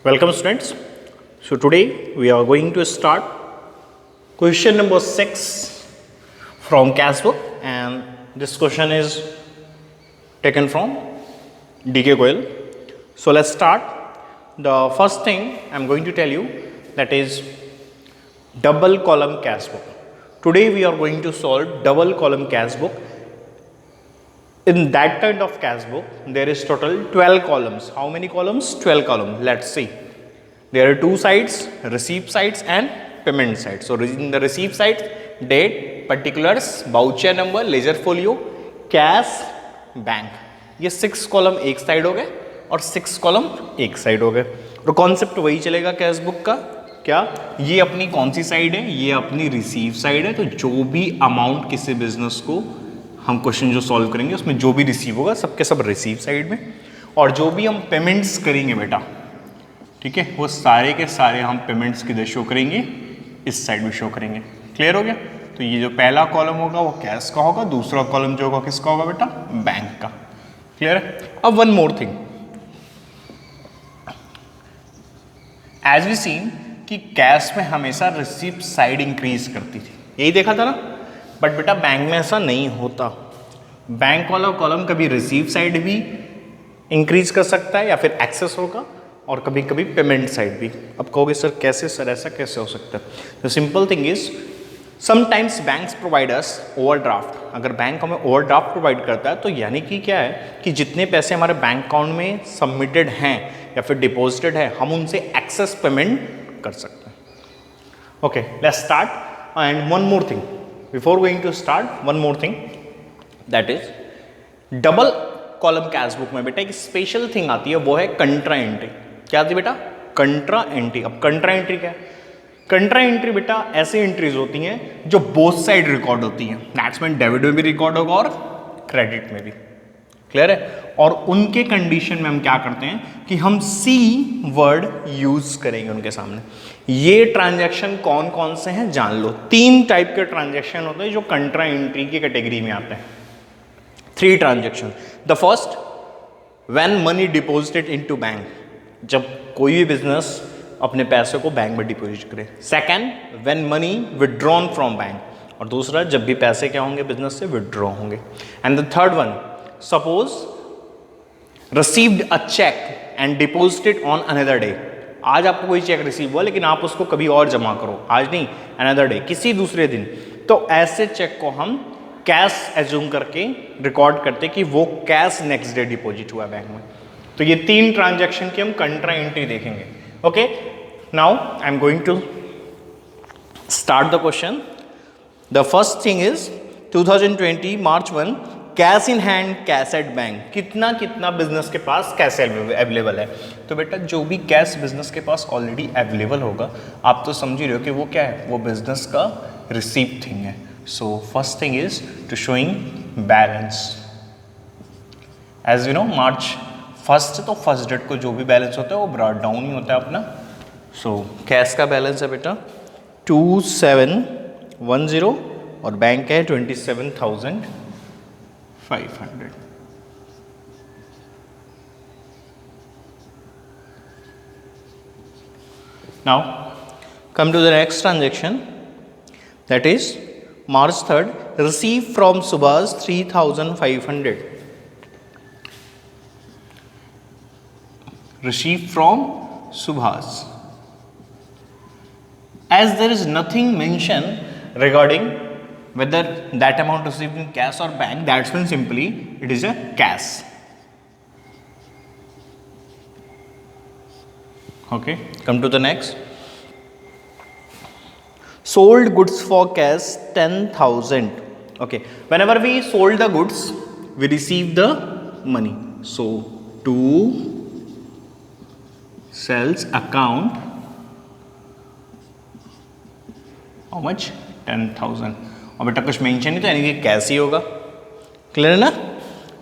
Welcome students. So today we are going to start question number 6 from CAS book, and this question is taken from DK Goyal. So let's start. The first thing I'm going to tell you, that is double column CAS book. Today we are going to solve double column CAS book. In that kind of CAS book, there is total 12 columns. How many columns? 12 columns. Let's see. There are two sides, receipt sides and payment side. So in the receipt side, date, particulars, voucher number, ledger folio, cash, bank, ये 6 column एक side हो गए और 6 column एक side हो गए. तो concept वही चलेगा कैश बुक का. क्या ये अपनी कौन सी साइड है? ये अपनी रिसीव साइड है. तो जो भी अमाउंट किसी बिजनेस को हम क्वेश्चन जो सॉल्व करेंगे उसमें जो भी रिसीव होगा सबके सब रिसीव साइड में, और जो भी हम पेमेंट्स करेंगे बेटा, ठीक है, वो सारे के सारे हम पेमेंट्स किधर शो करेंगे? इस साइड में शो करेंगे. क्लियर हो गया? तो ये जो पहला कॉलम होगा वो कैश का होगा, दूसरा कॉलम जो होगा किसका होगा बेटा? बैंक का. क्लियर है? अब one more thing, as we seen कि कैश में हमेशा रिसीप्ट साइड इंक्रीज करती थी, यही देखा था ना. बट बेटा बैंक में ऐसा नहीं होता. बैंक वाला कॉलम कभी रिसीव साइड भी इंक्रीज कर सकता है या फिर एक्सेस होगा, और कभी कभी पेमेंट साइड भी. अब कहोगे सर कैसे, सर ऐसा कैसे हो सकता है? The simple thing is sometimes banks provide us overdraft. अगर बैंक हमें ओवरड्राफ्ट प्रोवाइड करता है तो यानी कि क्या है कि जितने पैसे हमारे बैंक अकाउंट में सबमिटेड हैं या फिर डिपॉजिटेड है, हम उनसे एक्सेस पेमेंट कर सकते हैं. Okay, let's start. And one more thing before going to start, one more thing, that is double column cash book में बेटा एक स्पेशल थिंग आती है, वो है कंट्रा एंट्री. क्या आती है बेटा? कंट्रा एंट्री. अब कंट्रा एंट्री क्या है? कंट्रा एंट्री बेटा ऐसी एंट्रीज होती हैं जो बोथ साइड रिकॉर्ड होती हैं. दैट्स मीन डेबिट में भी रिकॉर्ड होगा और क्रेडिट में भी. क्लियर है? और उनके कंडीशन में हम क्या करते हैं कि हम सी वर्ड यूज करेंगे उनके सामने. ये ट्रांजैक्शन कौन कौन से हैं जान लो. 3 टाइप के ट्रांजैक्शन होते हैं जो कंट्रा एंट्री की कैटेगरी में आते हैं. 3 transaction. The first, when money deposited into bank, जब कोई भी बिजनेस अपने पैसे को बैंक में डिपॉजिट करे. Second, when money withdrawn from bank, और दूसरा जब भी पैसे क्या होंगे बिजनेस से विदड्रॉ होंगे. And the third one, suppose received a cheque and deposited on another day. आज आपको कोई चेक रिसीव हुआ लेकिन आप उसको कभी और जमा करो, आज नहीं, अनदर डे, किसी दूसरे दिन. तो ऐसे चेक को हम कैश एज्यूम करके रिकॉर्ड करते कि वो कैश नेक्स्ट डे डिपॉजिट हुआ बैंक में. तो ये 3 ट्रांजैक्शन की हम कंट्रा एंट्री देखेंगे. Okay, now I am going to start the question. The first thing is 2020 March 1, cash in hand, cash at bank. कितना कितना बिजनेस के पास कैश अवेलेबल है? तो बेटा जो भी कैश बिजनेस के पास ऑलरेडी अवेलेबल होगा, आप तो समझ ही रहे हो कि वो क्या है, वो बिजनेस का रिसीव थिंग है. So first thing is to showing balance. As you know, March 1st तो फर्स्ट डेट को जो भी बैलेंस होता है वो ब्रॉड डाउन ही होता है अपना. So कैश का बैलेंस है बेटा 2710 और बैंक है 27,500. Now come to the next transaction, that is March 3rd, received from Subhas 3,500. Received from Subhas. As there is nothing mentioned regarding whether that amount received in cash or bank, that's means simply it is a cash. Okay, come to the next. Sold goods for cash 10,000. Okay, whenever we sold the goods, we received the money. So to sales account, how much? 10,000. और बेटा कुछ mention नहीं तो यानी कि cash ही होगा. Clear है ना?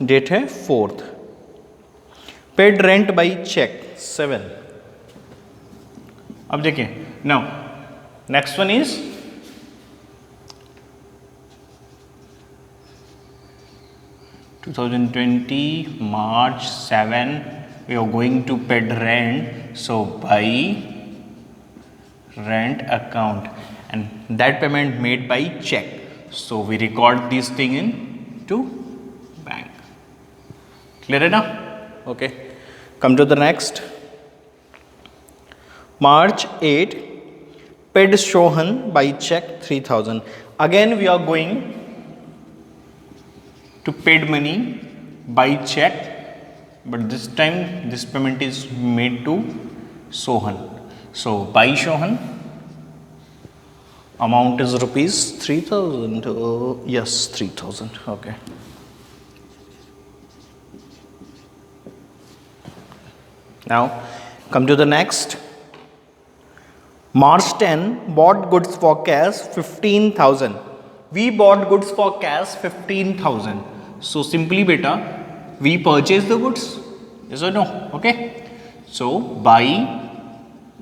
डेट है 4th. Paid rent by cheque 7. अब देखिए, now next one is (2020) March 7 we are going to pay rent, so by rent account, and that payment made by check, so we record this thing in to bank. Clear enough? Okay, come to the next. March 8, paid Shohan by check 3,000. Again we are going to paid money by check, but this time this payment is made to Sohan. So by Sohan, amount is rupees 3,000. Yes, 3,000. Okay. Now come to the next. March 10, bought goods for cash 15,000. We bought goods for cash 15,000. So simply beta, we purchase the goods, yes or no? Okay, so by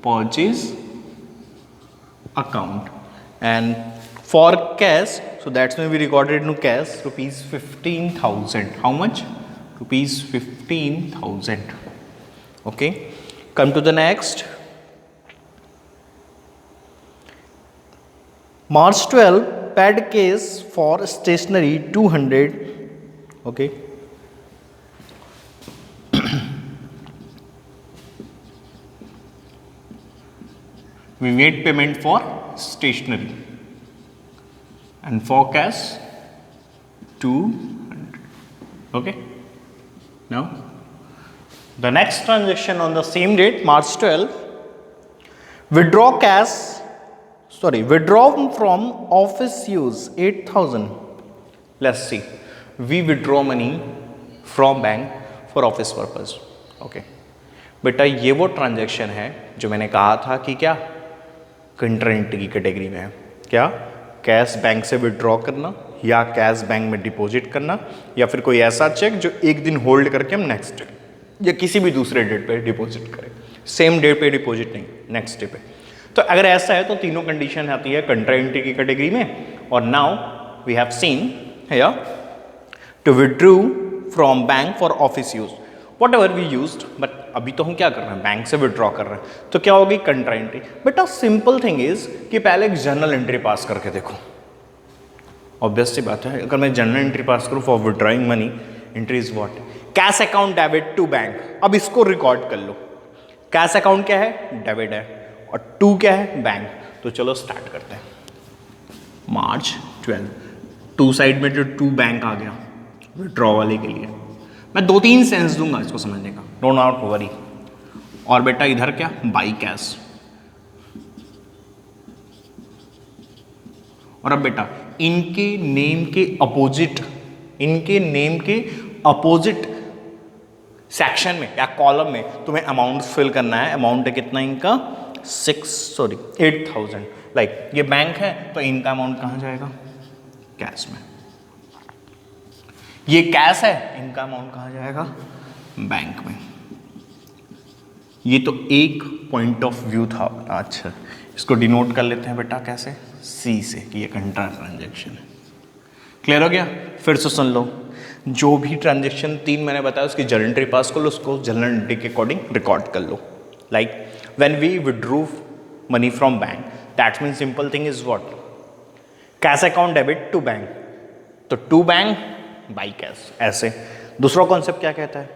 purchase account, and for cash, so that's when we recorded into cash rupees 15,000. How much? Rupees 15,000. Okay, come to the next. March 12, paid case for stationery 200. Okay, we made payment for stationery and for cash 200. Okay, now the next transaction on the same date, March 12, withdraw from office use 8,000. Let's see, we withdraw money from bank for office purpose. Okay, बेटा ये वो transaction है जो मैंने कहा था कि क्या कंट्रेंट की कैटेगरी में है. क्या? कैश बैंक से विड्रॉ करना या कैश बैंक में डिपॉजिट करना, या फिर कोई ऐसा चेक जो एक दिन होल्ड करके हम नेक्स्ट डे या किसी भी दूसरे डेट पे डिपॉजिट करें. सेम डेट पे डिपॉजिट नहीं, नेक्स्ट डे पे. तो अगर ऐसा है तो तीनों कंडीशन आती है कंट्रेंट की कैटेगरी में. और now we have seen here to withdraw from bank for office use, whatever we used, but अभी तो हम क्या कर रहे हैं, बैंक से विड्रॉ कर रहे हैं, तो क्या होगी कंट्रा एंट्री. बेटा सिंपल थिंग इज कि पहले एक जर्नल एंट्री पास करके देखो. ऑब्वियस सी बात है, अगर मैं जर्नल एंट्री पास करूँ for withdrawing money, entry is what, cash account debit to bank. अब इसको रिकॉर्ड कर लो. कैश अकाउंट क्या है, डेबिट है, और टू क्या है, बैंक. तो चलो स्टार्ट करते हैं. मार्च 12, टू साइड में जो टू बैंक आ गया विड्रॉ वाले के लिए. मैं 2-3 सेंस दूंगा इसको समझने का, डोंट नॉट वरी. और बेटा इधर क्या, बाई कैश. और अब बेटा इनके नेम के अपोजिट सेक्शन में या कॉलम में तुम्हें अमाउंट फिल करना है. अमाउंट है कितना इनका, 8,000. लाइक ये बैंक है तो इनका अमाउंट कहाँ जाएगा, कैश में. ये कैश है, इनका अमाउंट कहाँ जाएगा, बैंक में. ये तो एक पॉइंट ऑफ व्यू था. अच्छा, इसको डिनोट कर लेते हैं बेटा कैसे, सी से, कि ये कंट्रा ट्रांजैक्शन है. क्लियर हो गया. फिर से सुन लो, जो भी ट्रांजैक्शन 3 मैंने बताया उसकी जर्नल एंट्री पास कर लो, उसको जर्नल एंट्री के अकॉर्डिंग रिकॉर्ड कर लो. Like when we withdrew money from bank, that mean simple thing is what, cash account debit to bank. तो टू बैंक बाई कैश. ऐसे दूसरा कॉन्सेप्ट क्या कहता है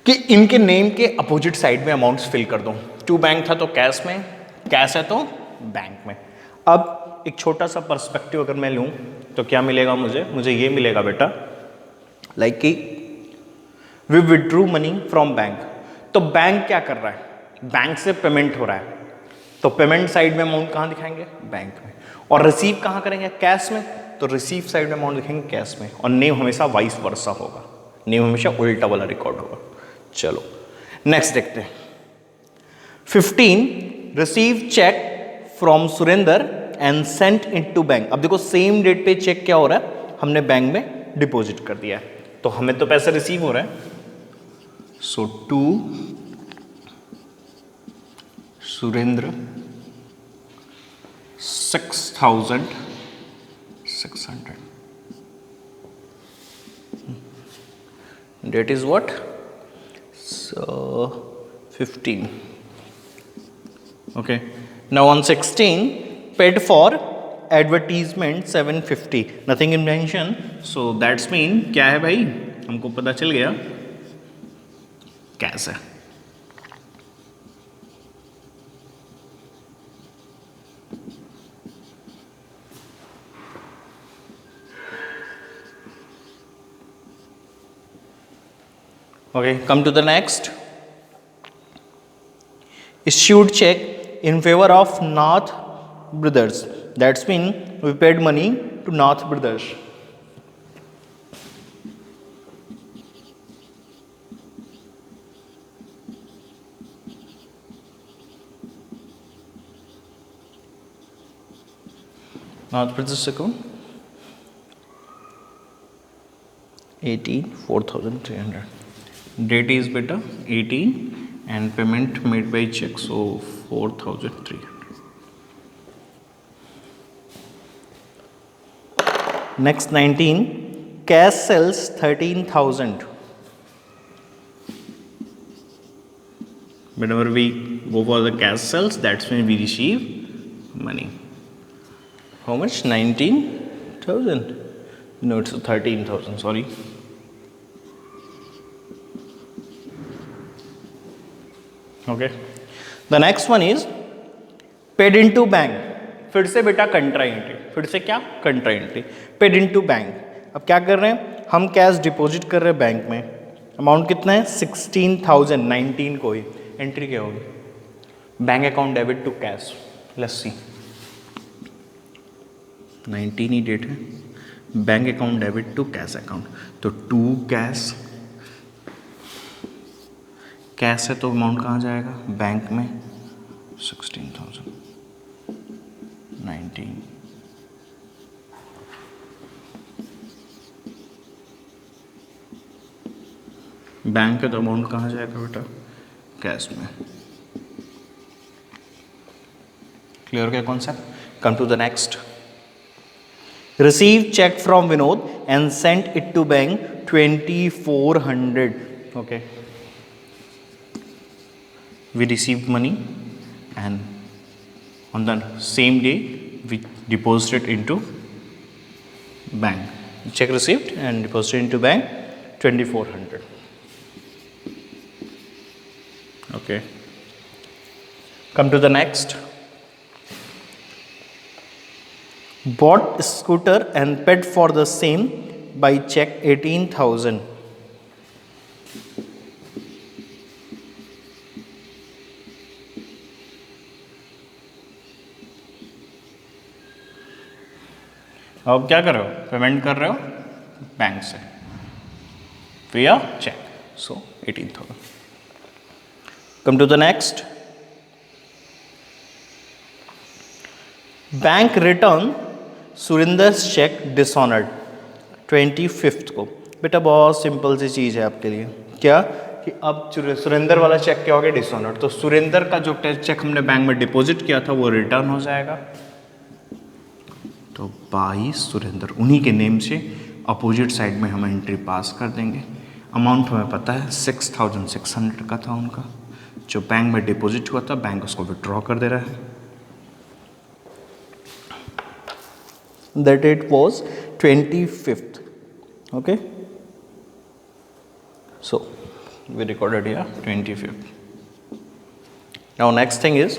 कि इनके नेम के अपोजिट साइड में अमाउंट्स फिल कर दो. टू बैंक था तो कैश में, कैश है तो बैंक में. अब एक छोटा सा पर्सपेक्टिव अगर मैं लूं तो क्या मिलेगा मुझे ये मिलेगा बेटा, लाइक कि we withdrew money from bank. तो बैंक क्या कर रहा है, बैंक से पेमेंट हो रहा है, तो पेमेंट साइड में अमाउंट कहाँ दिखाएंगे, बैंक में. और रिसीव कहाँ करेंगे, कैश में. तो रिसीव साइड में अमाउंट दिखेंगे कैश में. और नेम हमेशा वाइस वर्सा होगा, नेम हमेशा उल्टा वाला रिकॉर्ड होगा. चलो नेक्स्ट देखते हैं. 15, receive cheque from Surender and sent into bank. अब देखो सेम डेट पे चेक क्या हो रहा है, हमने बैंक में डिपॉजिट कर दिया है, तो हमें तो पैसा रिसीव हो रहा है. सो to Surendra 6,600. Date is what, 15. Okay. Now on 16, paid for advertisement 750. Nothing in mention. So that's mean क्या है भाई? हमको पता चल गया कैश है. Okay, come to the next. Issued check in favor of North Brothers. That's mean we paid money to North Brothers. North Brothers account 4,300. Date is beta 18 and payment made by check, so 4,300. Next 19, cash sells 13,000. Whenever we go for the cash sales, that's when we receive money. How much? 19,000. No, it's 13,000. Sorry. Okay. The next one is paid into bank. फिर से बेटा कंट्रा entry. फिर से क्या? कंट्रा entry. Paid into bank. अब क्या कर रहे हैं? हम कैश डिपॉजिट कर रहे हैं बैंक में. अमाउंट कितना है? 16,000. 19 को ही एंट्री क्या होगी? Bank account debit to cash. Let's see. 19 ही डेट है. Bank account debit to cash account. तो टू कैश कैश है तो अमाउंट कहाँ जाएगा? बैंक में. 16,000 19 बैंक का तो अमाउंट कहाँ जाएगा बेटा? कैश में. क्लियर क्या concept? Come to the next. Receive cheque from Vinod and sent it to bank 2,400. Okay. We received money and on the same day we deposited into bank. Check received and deposited into bank 2,400. Okay. Come to the next. Bought scooter and paid for the same by check 18,000. अब क्या कर रहे हो? Payment कर रहे हो bank से via cheque. So 18,000. Come to the next. Bank return surrenders cheque dishonoured 25th को. बेटा बहुत सिंपल सी चीज़ है आपके लिए. क्या कि अब सुरेंदर वाला चेक क्या हो गया? डिसऑनर्ड. तो सुरेंदर का जो चेक हमने बैंक में डिपॉजिट किया था वो रिटर्न हो जाएगा. तो बाई सुरेंदर उन्हीं के नेम से अपोजिट साइड में हम एंट्री पास कर देंगे. अमाउंट हमें पता है 6,600 का था उनका. जो बैंक में डिपॉजिट हुआ था बैंक उसको विड्रॉ कर दे रहा है. That date was 25th. Okay. So we recorded here 25th. Now next thing is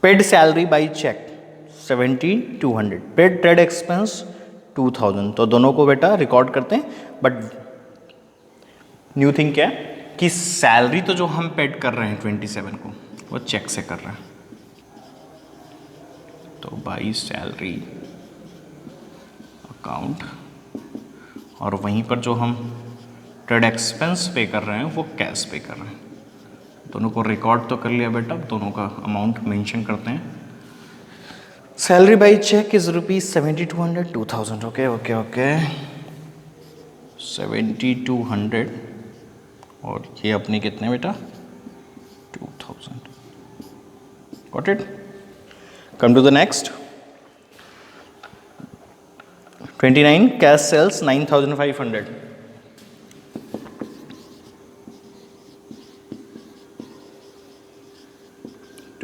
paid salary by cheque 7,200. Paid trade expense 2,000. तो दोनों को बेटा रिकॉर्ड करते हैं. बट न्यू थिंग क्या है कि सैलरी तो जो हम पेड कर रहे हैं 27 को वो चेक से कर रहे हैं. तो बाई सैलरी अकाउंट और वहीं पर जो हम ट्रेड एक्सपेंस पे कर रहे हैं वो कैश पे कर रहे हैं. दोनों को रिकॉर्ड तो कर लिया बेटा. दोनों का अमाउंट मेंशन करते हैं. Salary by cheque is ₹7,200 2,000. Okay okay okay. 7,200 और ये अपनी कितने बेटा? 2,000. Got it. Come to the next. 29 cash sales 9,500.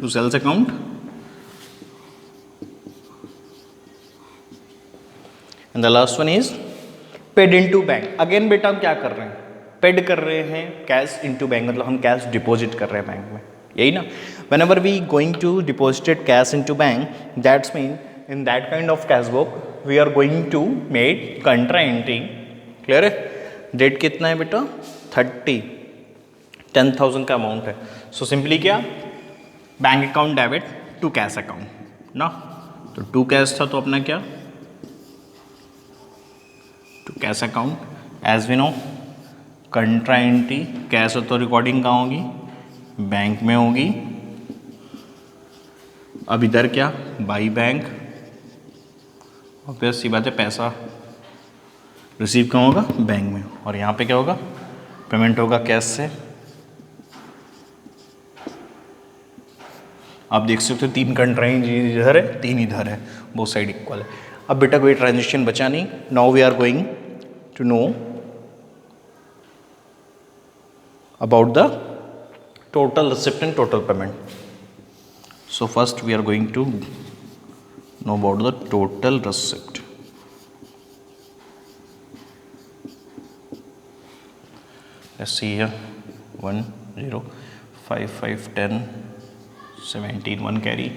to sales account. And the last one is paid into bank. Again बेटा हम क्या कर रहे हैं, पेड कर रहे हैं कैश इनटू बैंक, मतलब हम कैश डिपॉजिट कर रहे हैं बैंक में, यही ना. Whenever we going to deposit cash into bank, that's mean in that kind of cash book we are going to make contra entry. Clear है. डेट कितना है बेटा 10,000 का अमाउंट है. सो सिंपली क्या, bank account debit to cash account ना. तो to cash था तो अपना क्या, to cash account. As we know contra entry cash हो तो रिकॉर्डिंग कहाँ होगी, बैंक में होगी. अब इधर क्या, बाई बैंक, ऑब्वियस सी बात है पैसा रिसीव कहाँ होगा, बैंक में. और यहाँ पे क्या होगा, पेमेंट होगा कैश से. आप देख सकते हो 3 कंट्राइंज इधर है, 3 इधर है, बोथ साइड इक्वल है. अब बेटा कोई ट्रांजेक्शन बचा नहीं. Now we are going to know about the total receipt and total payment. So first we are going to know about the total receipt. Let's see here 1 0 5 5 10 17 1 carry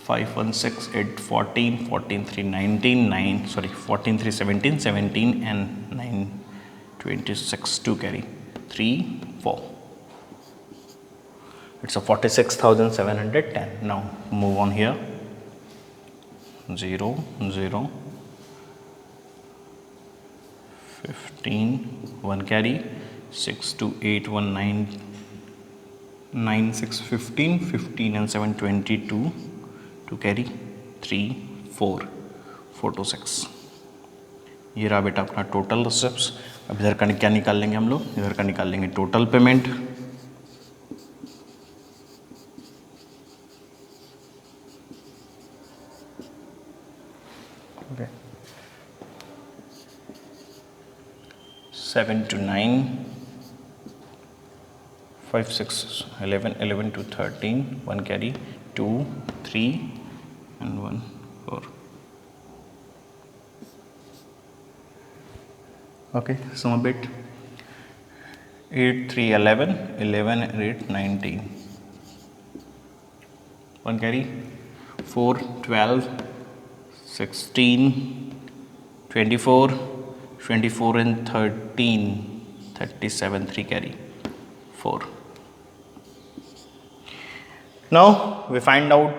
5 1 6 8 14 14 3 19 9 sorry 14 3 17 17 and 9 26 2 carry 3 4. It's a 46,710. Now move on here 0 0 15 1 carry 6 2 8 1 9 9 6 15 15 and 7 22 2 carry 3 4 4 to 6. ये रहा बेटा अपना total receipts. अब इधर का क्या निकाल लेंगे हम लोग, इधर का निकाल लेंगे total payment. Okay 7 to 9 5 6 11 11 to 13 1 carry 2 3 and 1 4. Okay, sum a bit. 8 3 11 11 8 19 1 carry 4 12 16 24 24 and 13 37 3 carry 4. Now we find out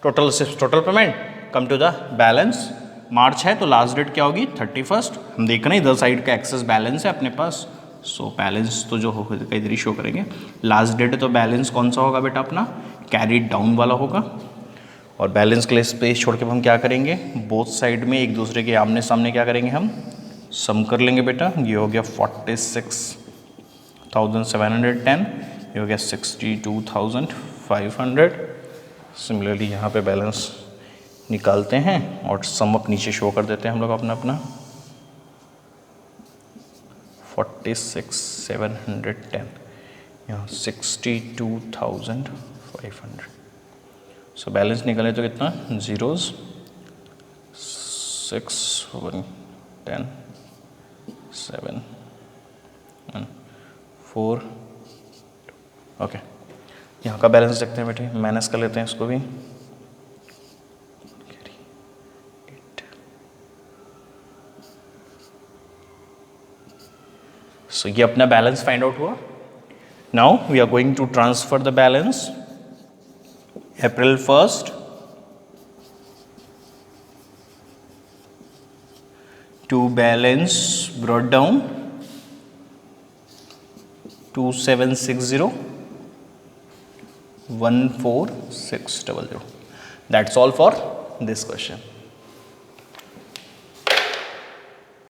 total receipts, total payment. Come to the balance. मार्च है तो लास्ट डेट क्या होगी 31st. हम देख रहे हैं इधर साइड का एक्सेस बैलेंस है अपने पास. सो बैलेंस तो जो होगा इधर ही शो करेंगे. लास्ट डेट है तो बैलेंस कौन सा होगा बेटा अपना, कैरीड डाउन वाला होगा. और बैलेंस के लिए स्पेस छोड़ के हम क्या करेंगे, बोथ साइड में एक दूसरे के आमने सामने क्या करेंगे, हम सम कर लेंगे बेटा. ये हो गया 46,710, ये हो गया 62,500. सिमिलरली यहाँ पे बैलेंस निकालते हैं और सम अप नीचे शो कर देते हैं हम लोग अपना अपना 46,710, यहाँ 62,500. सो बैलेंस निकाले तो कितना, जीरोज 6 1 10 7 4. ओके, यहाँ का बैलेंस देखते हैं बेटे, माइनस कर लेते हैं इसको भी. सो ये अपना बैलेंस फाइंड आउट हुआ. Now we are going to transfer the balance. April 1st to balance brought down 2760 14600. That's all for this question.